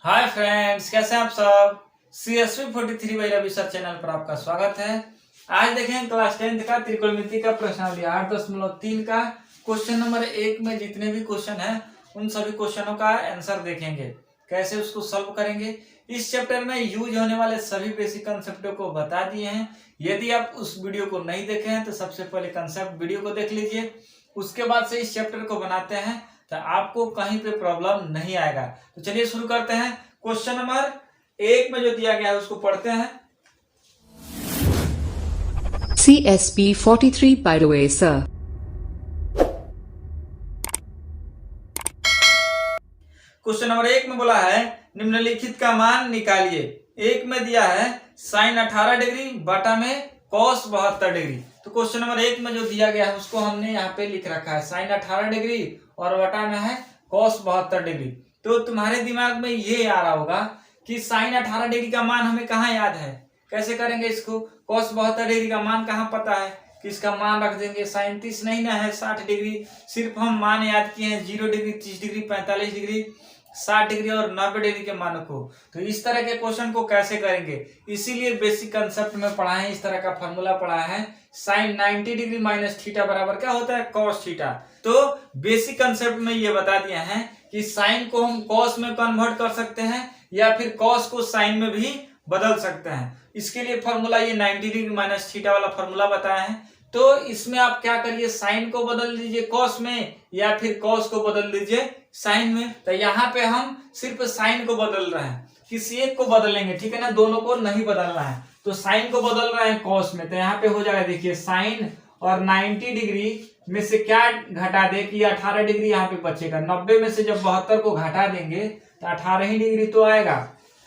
Hi friends, कैसे हैं आप सब। CSV43 by Ravi sir channel पर आपका स्वागत है। आज देखें क्लास 10th का त्रिकोणमिति का प्रश्नावली 8.3 का क्वेश्चन नंबर 1 में जितने भी क्वेश्चन हैं उन सभी क्वेश्चनों का आंसर देखेंगे, कैसे उसको सॉल्व करेंगे। इस चैप्टर में यूज होने वाले सभी बेसिक कंसेप्टों को बता दिए हैं। यदि आप उस वीडियो को नहीं देखे हैं तो सबसे पहले कंसेप्ट वीडियो को देख लीजिए, उसके बाद से इस चैप्टर को बनाते हैं तो आपको कहीं पे प्रॉब्लम नहीं आएगा। तो चलिए शुरू करते हैं। क्वेश्चन नंबर 1 में जो दिया गया है उसको पढ़ते हैं। CSP43 by the way, sir. Question number 1 में बोला है निम्नलिखित का मान निकालिए। 1 में दिया है साइन 18 डिग्री बटा में कॉस 72 डिग्री। तो क्वेश्चन नंबर 1 में जो दिया गया है उसको हमने यहाँ पे लिख रखा है साइन 18 डिग्री और बटा में है कॉस 72 डिग्री। तो तुम्हारे दिमाग में ये आ रहा होगा कि साइन 18 डिग्री का मान हमें कहाँ याद है, कैसे करेंगे इसको। कॉस 72 डिग्री का मान कहाँ पता है कि इसका मान रख देंगे। साइन 30 नहीं ना है 60 डिग्री, सिर्फ हम मान याद किए हैं 0 डिग्री, 30 डिग्री, 45 डिग्री, 60 डिग्री और 90 डिग्री के मानों को। तो इस तरह के क्वेश्चन को कैसे करेंगे, इसीलिए बेसिक कंसेप्ट में पढ़ा है, इस तरह का फॉर्मूला पढ़ा है। साइन 90 डिग्री माइनस थीटा बराबर क्या होता है, कॉस थीटा। तो बेसिक कंसेप्ट में ये बता दिया है कि साइन को हम कॉस में कन्वर्ट कर सकते हैं या फिर कॉस को साइन में भी बदल सकते हैं। इसके लिए फॉर्मूला ये 90 डिग्री माइनस थीटा वाला फॉर्मूला बताया है। तो इसमें आप क्या करिए, साइन को बदल दीजिए कॉस में या फिर कॉस को बदल दीजिए साइन में। तो यहाँ पे हम सिर्फ साइन को बदल रहे हैं, किसी एक को बदलेंगे, ठीक है ना, दोनों को नहीं बदलना है। तो साइन को बदल रहे हैं कॉस में, तो यहाँ पे हो जाएगा देखिए साइन और 90 डिग्री में से क्या घटा दे कि 18 डिग्री यहाँ पे बचेगा। 90 में से जब 72 को घटा देंगे तो 18 ही डिग्री तो आएगा।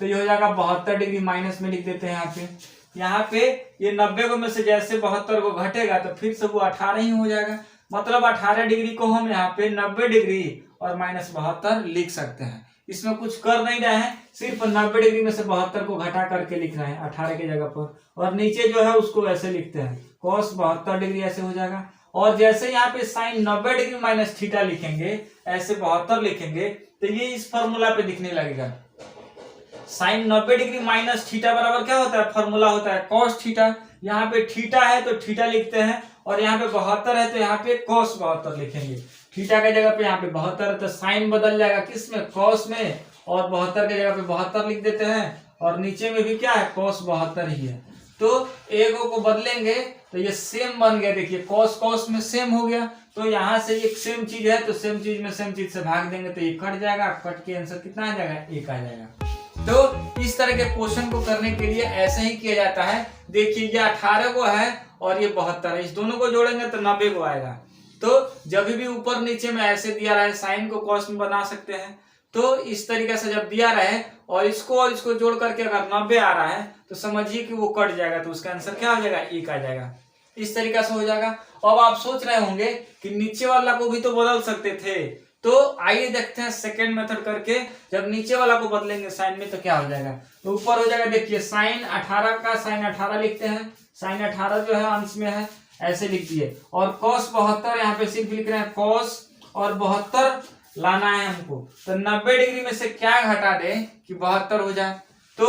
तो ये हो जाएगा 72 डिग्री, माइनस में लिख देते हैं यहाँ पे ये 90 में से जैसे 72 को घटेगा तो फिर से वो 18 ही हो जाएगा। मतलब 18 डिग्री को हम यहाँ पे 90 डिग्री और माइनस 72 लिख सकते हैं। इसमें कुछ कर नहीं रहे हैं, सिर्फ 90 डिग्री में से 72 को घटा करके लिख रहे हैं 18 की जगह पर, और नीचे जो है उसको ऐसे लिखते हैं कॉस 72 डिग्री, ऐसे हो जाएगा। और जैसे यहाँ पे साइन 90 डिग्री माइनस थीटा लिखेंगे, ऐसे 72 लिखेंगे तो ये इस फॉर्मूला पे दिखने लगेगा। साइन 90 डिग्री माइनस थीटा बराबर क्या होता है, फॉर्मूला होता है कॉस थीटा। यहाँ पे थीटा है तो थीटा लिखते हैं, और यहाँ पे 72 है तो यहाँ पे कॉस 72 लिखेंगे। थीटा के जगह पे यहाँ पे 72 है तो साइन बदल जाएगा किस में, कॉस में, और 72 के जगह पे 72 लिख देते हैं, और नीचे में भी क्या है कॉस 72 ही है। तो एक को बदलेंगे तो ये सेम बन गया, देखिए कॉस कॉस में सेम हो गया। तो यहाँ से एक सेम चीज है तो सेम चीज में सेम चीज से भाग देंगे तो ये कट जाएगा, कट के आंसर कितना आ जाएगा, 1 आ जाएगा। तो इस तरह के क्वेश्चन को करने के लिए ऐसे ही किया जाता है। देखिए ये 18 को है और ये 72 है, इस दोनों को जोड़ेंगे तो 90 को आएगा। तो जब भी ऊपर नीचे में ऐसे दिया रहा है, साइन को कॉस में बना सकते हैं। तो इस तरीके से जब दिया रहे और इसको जोड़ करके अगर 90 आ रहा है तो समझिए कि वो कट जाएगा, तो उसका आंसर क्या हो जाएगा, 1 आ जाएगा। इस तरीके से हो जाएगा। अब आप सोच रहे होंगे कि नीचे वाला को भी तो बदल सकते थे, तो आइए देखते हैं सेकेंड मेथड करके। जब नीचे वाला को बदलेंगे साइन में तो क्या हो जाएगा, तो ऊपर हो जाएगा देखिए साइन 18 का साइन 18 लिखते हैं, साइन 18 जो है अंश में है, ऐसे लिख दिए। और कॉस 72 यहाँ पे सिर्फ लिख रहे हैं कॉस, और 72 लाना है हमको। तो 90 डिग्री में से क्या घटा दे कि 72 हो जाए। तो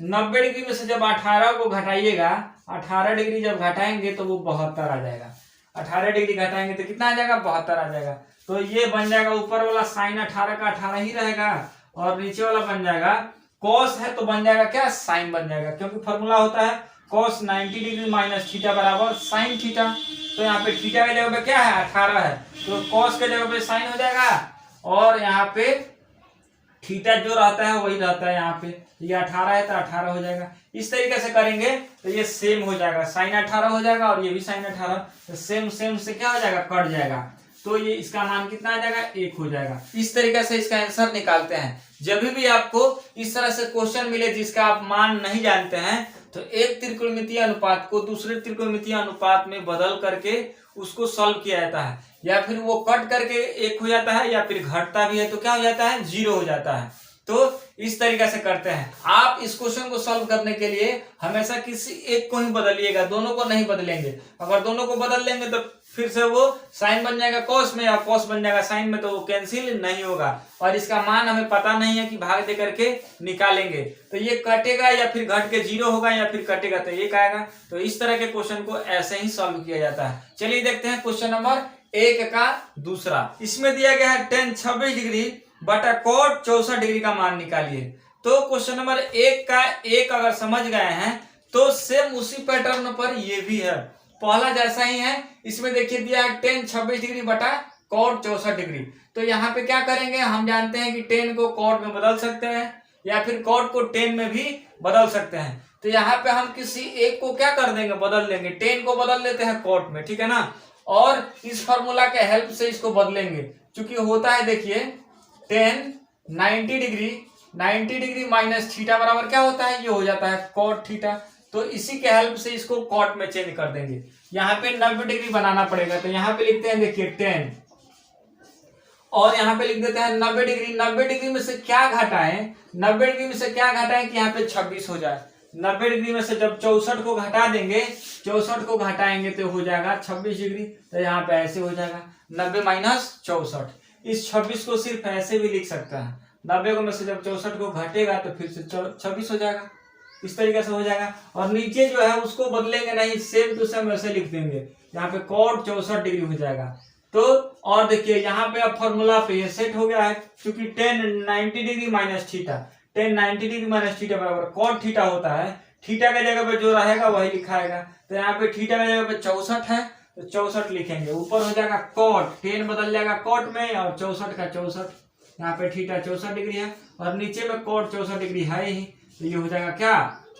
90 डिग्री में से जब 18 को घटाइएगा, 18 डिग्री जब घटाएंगे तो वो 72 आ जाएगा। 18 डिग्री घटाएंगे तो कितना आ जाएगा, 72 आ जाएगा। तो ये बन जाएगा ऊपर वाला साइन 18 का 18 ही रहेगा, और नीचे वाला बन जाएगा कॉस है तो बन जाएगा क्या, साइन बन जाएगा, क्योंकि फॉर्मूला होता है कॉस 90 डिग्री माइनस थीटा बराबर साइन थीटा। तो यहाँ पे थीटा के जगह पे क्या है, 18 है, तो कॉस के जगह पे साइन हो जाएगा, और यहाँ पे थीटा जो रहता है वही रहता है। यहाँ पे ये 18 है तो 18 हो जाएगा। इस तरीके से करेंगे तो ये सेम हो जाएगा, साइन 18 हो जाएगा और ये भी साइन 18, तो सेम सेम से क्या हो जाएगा, कट जाएगा। तो ये इसका मान कितना आ जाएगा, 1 हो जाएगा। इस तरीके से इसका आंसर निकालते हैं। जब भी आपको इस तरह से क्वेश्चन मिले जिसका आप मान नहीं जानते हैं, तो एक त्रिकोणमितीय अनुपात को दूसरे त्रिकोणमितीय अनुपात में बदल करके उसको सॉल्व किया जाता है, या फिर वो कट करके 1 हो जाता है, या फिर घटता भी है तो क्या हो जाता है, 0 हो जाता है। तो इस तरीके से करते हैं। आप इस क्वेश्चन को सॉल्व करने के लिए हमेशा किसी एक को ही बदलिएगा, दोनों को नहीं बदलेंगे। अगर दोनों को बदल लेंगे तो फिर से वो साइन बन जाएगा कॉस में और कॉस बन जाएगा साइन में, तो वो कैंसिल नहीं होगा और इसका मान हमें पता नहीं है कि भाग दे करके निकालेंगे तो ये कटेगा या फिर घट के 0 होगा या फिर कटेगा तो 1 आएगा। तो इस तरह के क्वेश्चन को ऐसे ही सॉल्व किया जाता है। चलिए देखते हैं क्वेश्चन नंबर 1 का दूसरा। इसमें दिया गया है tan 26 डिग्री बटा cot 64 डिग्री का मान निकालिए। तो क्वेश्चन नंबर 1 का 1 अगर समझ गए हैं तो सेम उसी पैटर्न पर ये भी है, पहला जैसा ही है। इसमें देखिए दिया है tan 26 डिग्री बटा cot 64 डिग्री। तो यहाँ पे क्या करेंगे, हम जानते हैं कि tan को cot में बदल सकते हैं या फिर cot को tan में भी बदल सकते हैं। तो यहाँ पे हम किसी एक को क्या कर देंगे, बदल देंगे। tan को बदल लेते हैं cot में, ठीक है ना, और इस फॉर्मूला के हेल्प से इसको बदलेंगे। चूंकि होता है देखिए tan 90 डिग्री माइनस थीटा बराबर क्या होता है, ये हो जाता है cot थीटा। तो इसी के हेल्प से इसको cot में चेंज कर देंगे। यहाँ पे 90 डिग्री बनाना पड़ेगा, तो यहाँ पे लिखते हैं देखिए tan और यहाँ पे लिख देते हैं 90 डिग्री। 90 डिग्री में से क्या घटाएं, 90 डिग्री में से क्या घटाएं कि यहाँ पे 26 हो जाए। 90 डिग्री में से जब 64 को घटा देंगे, 64 को घटाएंगे तो हो जाएगा 26 डिग्री। तो यहाँ पे ऐसे हो जाएगा 90 माइनस 64। इस 26 को सिर्फ ऐसे भी लिख सकता है। 90 को में से जब 64 को घटेगा तो फिर से 26 हो जाएगा, इस तरीके से हो जाएगा। और नीचे जो है उसको बदलेंगे नहीं, सेम टू सेम ऐसे लिख देंगे। यहाँ पे cot 64 डिग्री हो जाएगा। तो और देखिए यहाँ पे अब फॉर्मूला पे ये सेट हो गया है, क्योंकि tan 90 degree minus theta, tan 90 degree minus theta बराबर cot थीटा होता है। थीटा के जगह पे जो रहेगा वही लिखाएगा। तो यहाँ पे थीटा के जगह पे 64 है तो 64 लिखेंगे, ऊपर हो जाएगा cot, tan बदल जाएगा cot में और 64 का 64, यहाँ पे थीटा 64 डिग्री है और नीचे में cot 64 डिग्री है ही। तो ये हो जाएगा क्या,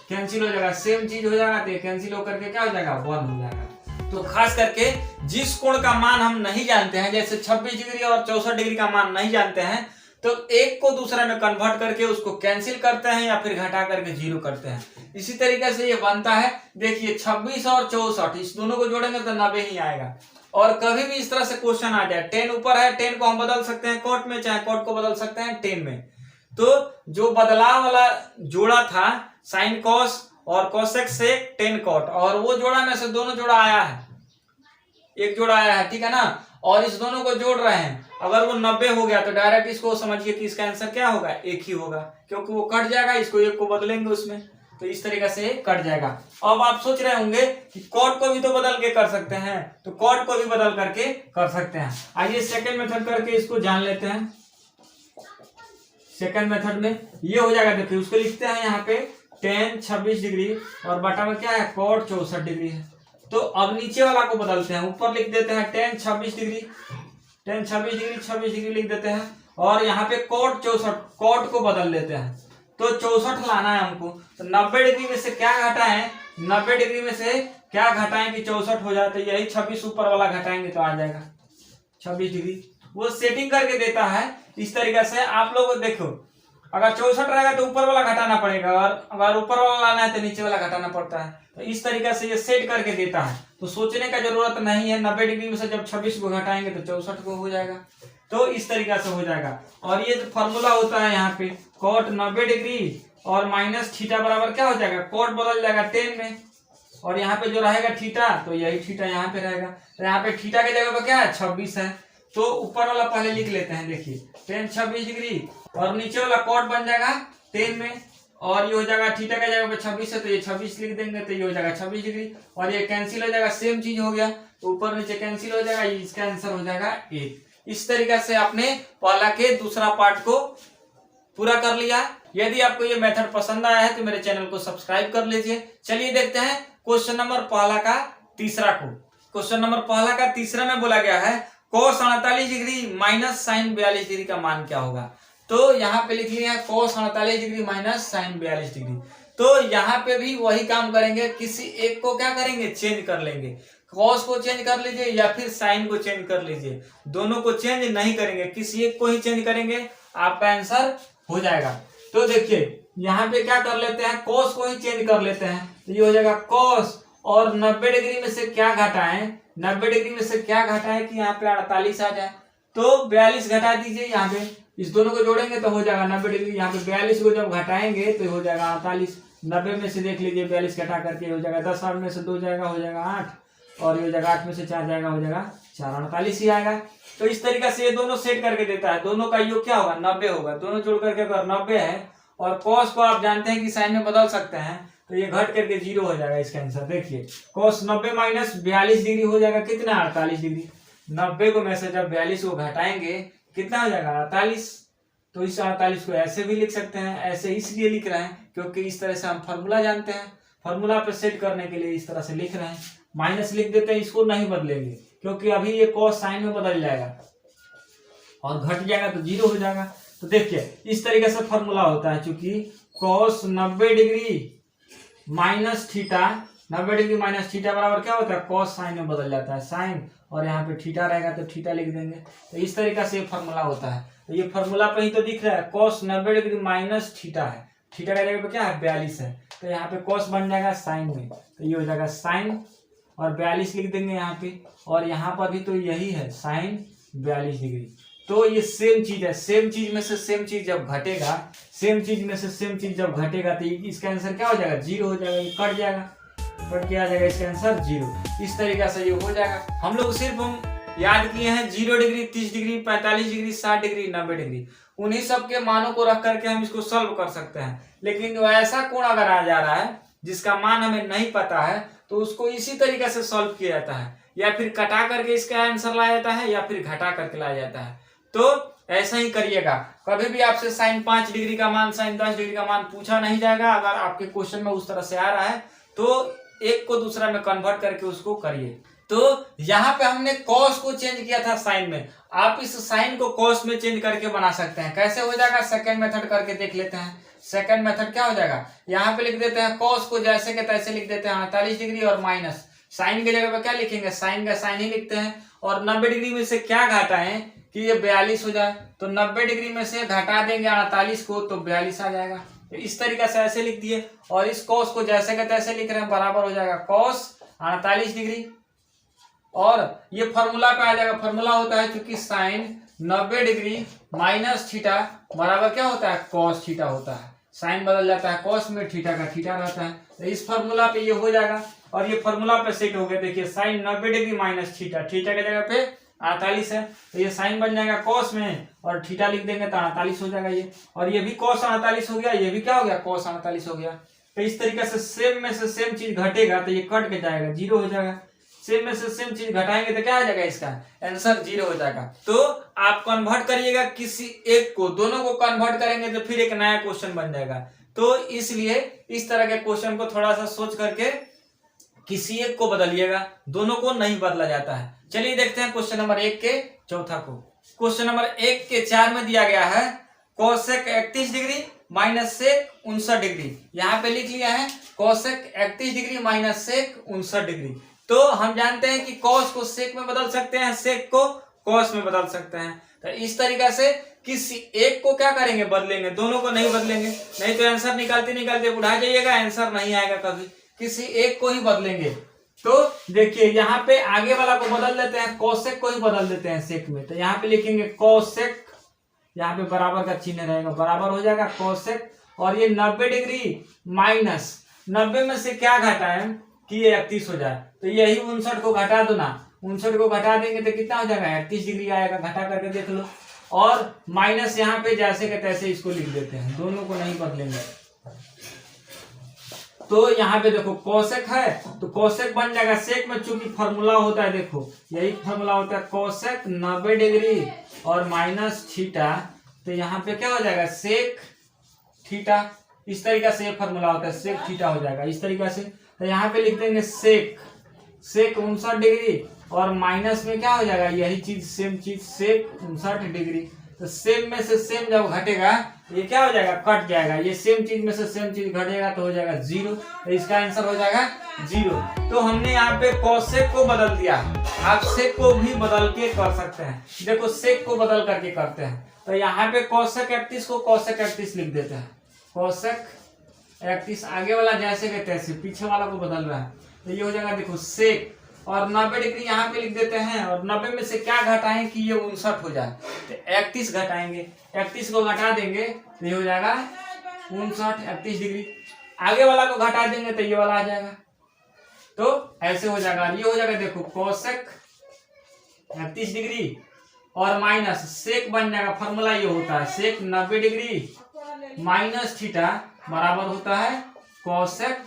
कैंसिल हो जाएगा, सेम चीज हो जाएगा। तो कैंसिल होकर के क्या हो जाएगा, 1 हो जाएगा। तो खास करके जिस कोण का मान हम नहीं जानते हैं, जैसे 26 डिग्री और 64 डिग्री का मान नहीं जानते हैं, तो एक को दूसरे में कन्वर्ट करके उसको कैंसिल करते हैं या फिर घटा करके 0 करते हैं। इसी तरीके से ये बनता है। देखिए 26 और 64 इस दोनों को जोड़ेंगे तो 90 ही आएगा। और कभी भी इस तरह से क्वेश्चन आ जाए, tan ऊपर है, tan को हम बदल सकते हैं cot में, चाहे cot को बदल सकते हैं tan में। तो जो बदलाव वाला जोड़ा था sin cos और cosec से tan cot, और वो जोड़ा में से दोनों जोड़ा आया है, एक जोड़ा आया है, ठीक है ना, और इस दोनों को जोड़ रहे हैं। अगर वो 90 हो गया तो डायरेक्ट इसको समझिए कि इसका आंसर क्या होगा, 1 ही होगा, क्योंकि वो कट जाएगा, इसको 1 को बदलेंगे उसमें, तो इस तरीके से कट जाएगा। अब आप सोच रहे होंगे कि cot को भी तो बदल के कर सकते हैं, तो cot को भी बदल करके कर सकते हैं। आइए सेकंड मेथड करके इसको जान लेते हैं। सेकंड मेथड में ये हो जाएगा, देखिए उसको लिखते हैं यहाँ पे tan 26 डिग्री और बटा में क्या है, cot 64 डिग्री है। तो अब नीचे वाला को बदलते हैं, ऊपर लिख देते हैं tan 26 डिग्री, tan 26 डिग्री लिख देते हैं और यहाँ पे cot 64, cot को बदल लेते हैं। तो 64 लाना है हमको। तो 90 डिग्री में से क्या घटाएं, 90 डिग्री में से क्या घटाएं कि 64 हो जाए, तो यही 26 ऊपर वाला घटाएंगे तो आ जाएगा 26 डिग्री। वो सेटिंग करके देता है इस तरीके से। आप लोग देखो, अगर 64 रहेगा तो ऊपर वाला घटाना पड़ेगा, और अगर ऊपर वाला लाना है तो नीचे वाला घटाना पड़ता है। तो इस तरीके से ये सेट करके देता है, तो सोचने का जरूरत नहीं है। 90 डिग्री में से जब 26 को घटाएंगे तो 64 को हो जाएगा, तो इस तरीके से हो जाएगा। और ये जो फॉर्मूला होता है यहाँ पे cot 90 डिग्री और माइनस थीटा बराबर क्या हो जाएगा, cot बदल जाएगा tan में, और यहाँ पे जो रहेगा थीटा, तो यही थीटा यहाँ पे रहेगा। तो यहाँ पे थीटा के जगह पे क्या है, 26 है, तो ऊपर वाला पहले लिख लेते हैं। देखिए tan 26 डिग्री और नीचे वाला cot बन जाएगा tan में, और ये हो जाएगा थीटा के जगह पे 26 है तो ये 26 लिख देंगे, तो ये हो जाएगा 26 डिग्री और ये कैंसिल हो जाएगा, सेम चीज हो गया, तो ऊपर नीचे कैंसिल हो जाएगा, इसका आंसर हो जाएगा 1। इस तरीके से आपने पहला के दूसरा पार्ट को पूरा कर लिया। यदि आपको ये मेथड पसंद आया है तो मेरे चैनल को सब्सक्राइब कर लीजिए। चलिए देखते हैं क्वेश्चन नंबर पहला का तीसरा को। क्वेश्चन नंबर पहला का तीसरा में बोला गया है cos 48 degree minus sin 42 degree का मान क्या होगा। तो यहाँ पे लिख लिया है cos 48 degree minus sin 42 degree. तो यहाँ पे भी वही काम करेंगे, किसी एक को क्या करेंगे, चेंज कर लेंगे। cos को चेंज कर लीजिए या फिर sin को चेंज कर लीजिए, दोनों को चेंज नहीं करेंगे, किसी एक को ही चेंज करेंगे, आपका आंसर हो जाएगा। तो देखिए यहाँ पे क्या कर लेते हैं, cos को ही चेंज कर लेते हैं, तो ये हो जाएगा cos, और 90 डिग्री में से क्या घटाएं, 90 डिग्री में से क्या घटाएं कि यहाँ पे 48 आ जाए, तो 42 घटा दीजिए यहाँ पे, इस दोनों को जोड़ेंगे तो हो जाएगा 90 डिग्री। यहाँ पे 42 को जब घटाएंगे तो हो जाएगा 48। 90 में से देख लीजिए 42 घटा करके हो जाएगा 10, 8 में से 2 जाएगा हो जाएगा 8, और ये हो जाएगा 8 में से 4 जाएगा हो जाएगा 4, 48 ही आएगा। तो इस तरीके से ये दोनों सेट करके देता है। दोनों का योग क्या होगा 90 होगा। दोनों जोड़ करके अगर 90 है और कॉस को आप जानते हैं कि साइन में बदल सकते हैं, तो ये घट करके 0 हो जाएगा। इसका आंसर देखिए कॉस 90 माइनस 42 डिग्री हो जाएगा कितना 48 डिग्री। 90 को में से जब 42 को घटाएंगे कितना हो जाएगा 48। तो इस 48 को ऐसे भी लिख सकते हैं, ऐसे इसलिए लिख रहे हैं क्योंकि इस तरह से हम फॉर्मूला जानते हैं। फॉर्मूला पे सेट करने के लिए इस तरह से लिख रहे हैं। माइनस लिख देते हैं, इसको नहीं बदलेंगे क्योंकि अभी ये कॉस साइन में बदल जाएगा और घट जाएगा तो 0 हो जाएगा। तो देखिए इस तरीके से फॉर्मूला होता है, चूंकि cos 90 degree minus theta, 90 degree minus theta बराबर क्या होता है कॉस साइन में बदल जाता है साइन, और यहाँ पे थीटा रहेगा तो थीटा लिख देंगे। तो इस तरीके से ये फॉर्मूला होता है। तो ये फॉर्मूला पे ही तो दिख रहा है कॉस 90 डिग्री माइनस थीटा है, थीटा का जगह पे क्या है 42 है, तो यहाँ पे कॉस बन जाएगा साइन में, तो ये हो जाएगा साइन और 42 लिख देंगे यहाँ पे, और यहाँ पर भी तो यही है साइन 42 डिग्री। तो ये सेम चीज है, सेम चीज में से सेम चीज जब घटेगा, सेम चीज में से सेम चीज जब घटेगा तो इसका आंसर क्या हो जाएगा 0 हो जाएगा। ये कट जाएगा, कट के आ जाएगा इसका आंसर 0। इस तरीके से ये हो जाएगा। हम लोग सिर्फ हम याद किए हैं 0 degree, 30 degree, 45 degree, 60 degree, 90 degree, उन्हीं सब के मानों को रख करके हम इसको सॉल्व कर सकते हैं। लेकिन जो ऐसा कोण अगर आ जा रहा है जिसका मान हमें नहीं पता है तो उसको इसी तरीके से सॉल्व किया जाता है, या फिर कटा करके इसका आंसर लाया जाता है या फिर घटा करके लाया जाता है। तो ऐसा ही करिएगा। कभी भी आपसे साइन 5 डिग्री का मान, साइन 10 डिग्री का मान पूछा नहीं जाएगा। अगर आपके क्वेश्चन में उस तरह से आ रहा है तो एक को दूसरा में कन्वर्ट करके उसको करिए। तो यहाँ पे हमने कॉस को चेंज किया था साइन में, आप इस साइन को कॉस में चेंज करके बना सकते हैं। कैसे हो जाएगा सेकंड मेथड करके देख लेते हैं। सेकंड मेथड क्या हो जाएगा, यहाँ पे लिख देते हैं कॉस को जैसे के तैसे लिख देते हैं 48 डिग्री, और माइनस साइन की जगह पे क्या लिखेंगे साइन का साइन ही लिखते हैं, और 90 डिग्री में से क्या घटाएं कि ये 42 हो जाए, तो 90 डिग्री में से घटा देंगे 48 को तो 42 आ जाएगा। तो इस तरीके से ऐसे लिख दिए, और इस कॉस को जैसे के तैसे लिख रहे हैं, बराबर हो जाएगा कॉस 48 डिग्री, और ये फॉर्मूला पे आ जाएगा। फॉर्मूला होता है क्योंकि साइन 90 डिग्री माइनस थीटा बराबर क्या होता है कॉस थीटा होता है। साइन बदल जाता है कॉस में, थीटा का थीटा रहता है। तो इस फॉर्मूला पे ये हो जाएगा, और ये फॉर्मूला पे सेट हो गया। देखिए sine 90 degree minus theta, theta की जगह पे 48 है, तो ये साइन बन जाएगा कॉस में, और थीटा लिख देंगे तो 48 हो जाएगा ये, और ये भी कॉस 48 हो गया, ये भी क्या हो गया कॉस 48 हो गया। तो इस तरीके से सेम में से सेम चीज घटेगा तो ये कट के जाएगा 0 हो जाएगा। सेम में से सेम चीज घटाएंगे तो क्या हो जाएगा इसका आंसर 0 हो जाएगा। तो आप कन्वर्ट करिएगा किसी एक को, दोनों को कन्वर्ट करेंगे तो फिर एक नया क्वेश्चन बन जाएगा। तो इसलिए इस तरह के क्वेश्चन को थोड़ा सा सोच करके किसी एक को बदलिएगा, दोनों को नहीं बदला जाता है। चलिए देखते हैं क्वेश्चन नंबर 1 के चौथा को। क्वेश्चन नंबर 1 के 4 में दिया गया है cosec 31 degree minus sec 59 degree. यहाँ पे लिख लिया है cosec 31 degree minus sec 59 degree. तो हम जानते हैं कि कॉस को सेक में बदल सकते हैं, सेक को कॉस में बदल सकते हैं। तो इस तरीके से किसी एक को क्या करेंगे बदलेंगे, दोनों को नहीं बदलेंगे, नहीं तो आंसर निकालते निकालते बुढ़ा जाइएगा, आंसर नहीं आएगा कभी। किसी एक को ही बदलेंगे। तो देखिए यहाँ पे आगे वाला को बदल देते हैं, कोसेक को ही बदल देते हैं सेक में। तो यहाँ पे लिखेंगे कोसेक, यहाँ पे बराबर का चिन्ह रहेगा, बराबर हो जाएगा कोसेक, और ये 90 डिग्री माइनस 90 में से क्या घटा है कि ये 31 हो जाए, तो यही 59 को घटा दो ना, 59 को घटा देंगे तो कितना हो जाएगा 38 डिग्री आएगा, घटा करके देख लो। और माइनस यहाँ पे जैसे के तैसे इसको लिख देते हैं, दोनों को नहीं बदलेंगे। तो यहाँ पे देखो कोसेक है तो कोसेक बन जाएगा सेक में, चूंकि फॉर्मूला होता है, देखो यही फॉर्मूला होता है कोसेक 90 डिग्री और माइनस थीटा, तो यहाँ पे क्या हो जाएगा सेक थीटा। इस तरीके से ये फॉर्मूला होता है, सेक थीटा हो जाएगा इस तरीके से। तो यहाँ पे लिख देंगे सेक 59 डिग्री, और माइनस में क्या हो जाएगा यही चीज सेम चीज सेक 59 डिग्री। तो सेम में से सेम जब घटेगा ये क्या हो जाएगा कट जाएगा, ये सेम चीज में से सेम चीज घटेगा तो हो जाएगा 0। तो इसका आंसर हो जाएगा 0। तो हमने यहाँ पे कोसेक को बदल दिया, आप सेक को भी बदल के कर सकते हैं। देखो सेक को बदल करके करते हैं, तो यहाँ पे कोसेक 31 को कोसेक 31 लिख देते हैं, कोसेक 31 आगे वाला जैसे के तैसे, पीछे वाला को बदल रहा है, तो ये हो जाएगा देखो सेक, और 90 डिग्री यहाँ पे लिख देते हैं, और 90 में से क्या घटाएं कि ये 59 हो जाए, तो 31 घटाएंगे, 31 को घटा देंगे तो ये हो जाएगा 59, 31 डिग्री। आगे वाला को घटा देंगे तो ये वाला आ जाएगा, तो ऐसे हो जाएगा। ये हो जाएगा, देखो कोसेक 31 डिग्री और माइनस सेक बन जाएगा, फॉर्मूला ये होता है सेक 90 डिग्री माइनस थीटा बराबर होता है कोसेक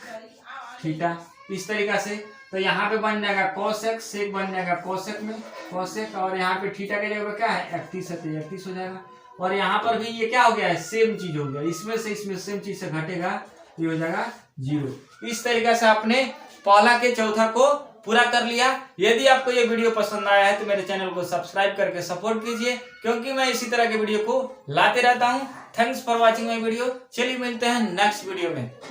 थीटा, इस तरीका से। तो यहाँ पे बन जाएगा कोसेक, सेक बन जाएगा कोसेक में कोसेक, और यहाँ पे थीटा के जगह क्या है 31 है, तो 31 हो जाएगा। और यहाँ पर भी ये क्या हो गया है, सेम चीज हो गया, इसमें से इसमें सेम चीज से घटेगा, ये हो जाएगा 0। इस तरीके से आपने पहला के चौथा को पूरा कर लिया। यदि आपको ये वीडियो पसंद आया है तो मेरे चैनल को सब्सक्राइब करके सपोर्ट कीजिए, क्योंकि मैं इसी तरह के वीडियो को लाते रहता हूँ। Thanks for watching my video. चलिए मिलते हैं नेक्स्ट वीडियो में।